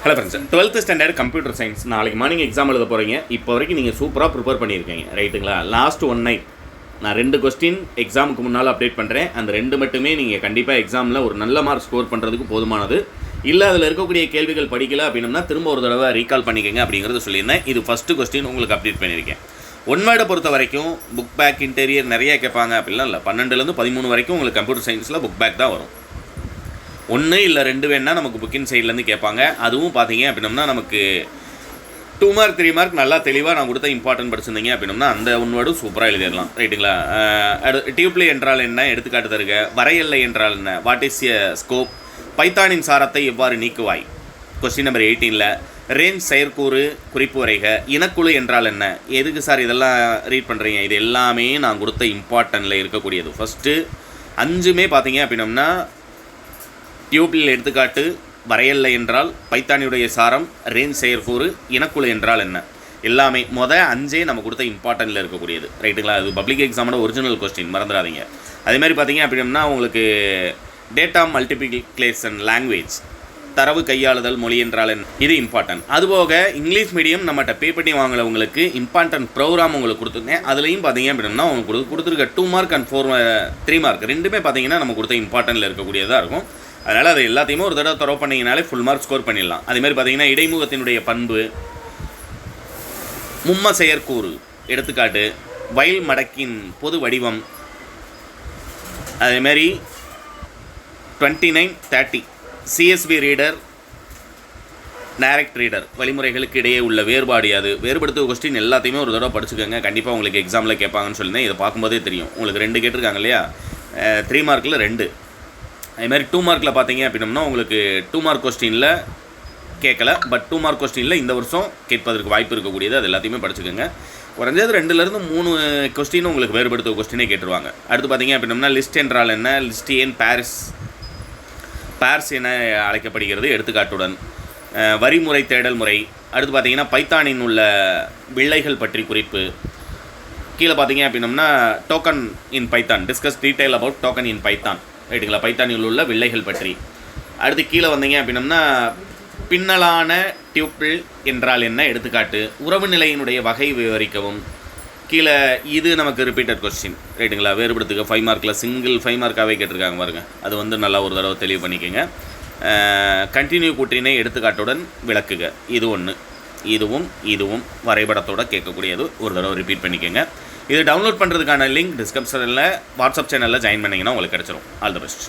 Hello friends, 12th standard computer science நாளைக்கு morning exam எழுத போகிறீங்க. இப்போ வரைக்கும் நீங்கள் சூப்பராக ப்ரிப்பேர் பண்ணியிருக்கீங்க, ரைட்டுங்களா? லாஸ்ட் ஒன் நைட் நான் 2 கொஸ்டின் எக்ஸாமுக்கு முன்னால் அப்டேட் பண்ணுறேன். அந்த 2 மட்டுமே நீங்கள் கண்டிப்பாக எக்ஸாமில் ஒரு நல்ல மார்க் ஸ்கோர் பண்ணுறதுக்கு போதுமானது. இல்லை அதில் இருக்கக்கூடிய கேள்விகள் படிக்கல அப்படின்னா திரும்ப ஒரு தடவை ரீகால் பண்ணிக்கோங்க அப்படிங்கிறது சொல்லியிருந்தேன். இது ஃபஸ்ட்டு கொஸ்டின் உங்களுக்கு அப்டேட் பண்ணியிருக்கேன். ஒன் வேர்டை பொறுத்த வரைக்கும் புக் பேக் இன்டீரியர் நிறைய கேட்பாங்க அப்படிலாம் இல்லை. 12லேருந்து 13 வரைக்கும் உங்களுக்கு கம்ப்யூட்டர் சயின்ஸில் புக் பேக் தான் வரும். 1 இல்லை 2 வேணால் நமக்கு புக்கின் சைட்லேருந்து கேட்பாங்க. அதுவும் பார்த்தீங்க அப்படின்னம்னா நமக்கு 2 மார்க் 3 மார்க் நல்லா தெளிவாக நான் கொடுத்த இம்பார்ட்டன்ட் படிச்சிருந்தீங்க அப்படின்னம்னா அந்த ஒன் வேர்டும் சூப்பராக எழுதிடலாம், ரைட்டுங்களா? டியூப்லி என்றால் என்ன, எடுத்துக்காட்டு தருக. வரையல்லை என்றால் என்ன, வாட் இஸ் எ ஸ்கோப். பைத்தானின் சாரத்தை எவ்வாறு நீக்குவாய், கொஸ்டின் நம்பர் 18ல். ரேஞ்ச் செயற்கூறு குறிப்பு வரைக. இனக்குழு என்றால் என்ன, எதுக்கு சார் இதெல்லாம் ரீட் பண்ணுறீங்க? இது எல்லாமே நான் கொடுத்த இம்பார்ட்டன்ட்டில் இருக்கக்கூடியது. ஃபஸ்ட்டு 5மே பார்த்தீங்க அப்படின்னம்னா டியூப்ளில் எடுத்துக்காட்டு, வரையல்லை என்றால், பைத்தானியுடைய சாரம், ரேஞ்ச் செயற்கூறு, இனக்குழு என்றால் என்ன, எல்லாமே 5 நம்ம கொடுத்த இம்பார்ட்டன்ட்டில் இருக்கக்கூடியது, ரைட்டுங்களா? அது பப்ளிக் எக்ஸாமோட ஒரிஜினல் கொஸ்டின், மறந்துடாதீங்க. அதேமாதிரி பார்த்தீங்க அப்படின்னா உங்களுக்கு டேட்டா மல்டிப்ளிகேஷன் லாங்குவேஜ், தரவு கையாளுதல் மொழி என்றால் என்ன, இது இம்பார்ட்டன்ட். அதுபோக இங்கிலீஷ் மீடியம் நம்மகிட்ட பே பண்ணி வாங்கினவங்களுக்கு இம்பார்ட்டன்ட் ப்ரோக்ராம் உங்களுக்கு கொடுத்துருக்கேன். அதுலேயும் பார்த்தீங்க அப்படின்னா உங்களுக்கு கொடுத்துருக்க 2 மார்க் அண்ட் 3 மார்க் ரெண்டுமே பார்த்தீங்கன்னா நம்ம கொடுத்த இம்பார்ட்டன்ட்டில் இருக்கக்கூடியதாக இருக்கும். அதனால் அது எல்லாத்தையுமே ஒரு தடவை தரவு பண்ணிங்கனாலே ஃபுல் மார்க் ஸ்கோர் பண்ணிடலாம். அதேமாதிரி பார்த்தீங்கன்னா இடைமுகத்தினுடைய பண்பு, மும்ம செயற்கூறு எடுத்துக்காட்டு, வயல் மடக்கின் பொது வடிவம், அதேமாதிரி 29-30 சிஎஸ்வி ரீடர், டைரக்ட் ரீடர் வழிமுறைகளுக்கு இடையே உள்ள வேறுபாடு. அது வேறுபடுத்த கொஸ்டின் எல்லாத்தையுமே ஒரு தடவை படிச்சுக்கோங்க. கண்டிப்பாக உங்களுக்கு எக்ஸாமில் கேட்பாங்கன்னு சொல்லியிருந்தேன். இதை பார்க்கும்போதே தெரியும். உங்களுக்கு 2 கேட்டிருக்காங்க இல்லையா? 3 மார்க்கில் 2. அதுமாதிரி 2 மார்க்கில் பார்த்தீங்க அப்படின்னம்னா உங்களுக்கு 2 மார்க் கொஸ்டினில் கேட்கல, பட் 2 மார்க் கொஸ்டினில் இந்த வருஷம் கேட்பதற்கு வாய்ப்பு இருக்கக்கூடியது. அது எல்லாத்தையுமே படிச்சுக்கோங்க. குறைஞ்சது 2லேருந்து 3 கொஸ்டின் உங்களுக்கு வேறுபடுத்த கொஸ்டினே கேட்டுருவாங்க. அடுத்து பார்த்தீங்க அப்படின்னம்னா லிஸ்ட் என்றால் என்ன, லிஸ்ட் ஏன் பேர்ஸ் என அழைக்கப்படுகிறது, எடுத்துக்காட்டுடன். வரிமுறை தேடல் முறை. அடுத்து பார்த்தீங்கன்னா பைத்தானின் உள்ள வில்லைகள் பற்றி குறிப்பு. கீழே பார்த்தீங்க அப்படின்னம்னா token in Python, discuss detail about token in Python, ரைட்டுங்களா? பைத்தானில் உள்ள வில்லைகள் பற்றி. அடுத்து கீழே வந்தீங்க அப்படின்னம்னா பின்னலான டியூப்பிள் என்றால் என்ன, எடுத்துக்காட்டு. உறவு நிலையினுடைய வகை விவரிக்கவும். கீழே இது நமக்கு ரிப்பீட்டட் கொஸ்டின், ரைட்டுங்களா? வேறுபடுத்துக்க 5 மார்க்கில் சிங்கிள் 5 மார்க்காகவே கேட்டிருக்காங்க பாருங்க. அது வந்து நல்லா ஒரு தடவை தெளிவு பண்ணிக்கோங்க. கண்டினியூ கூற்றினை எடுத்துக்காட்டுடன் விளக்குக. இது ஒன்று. இதுவும் வரைபடத்தோடு கேட்கக்கூடியது. ஒரு தடவை ரிப்பீட் பண்ணிக்கோங்க. இது டவுன்லோட் பண்ணுறதுக்கான லிங்க் டிஸ்கிரிப்ஷனில் வாட்ஸ்அப் சேனலில் ஜாயின் பண்ணிங்கன்னா உங்களுக்கு கிடச்சிரும். All the best.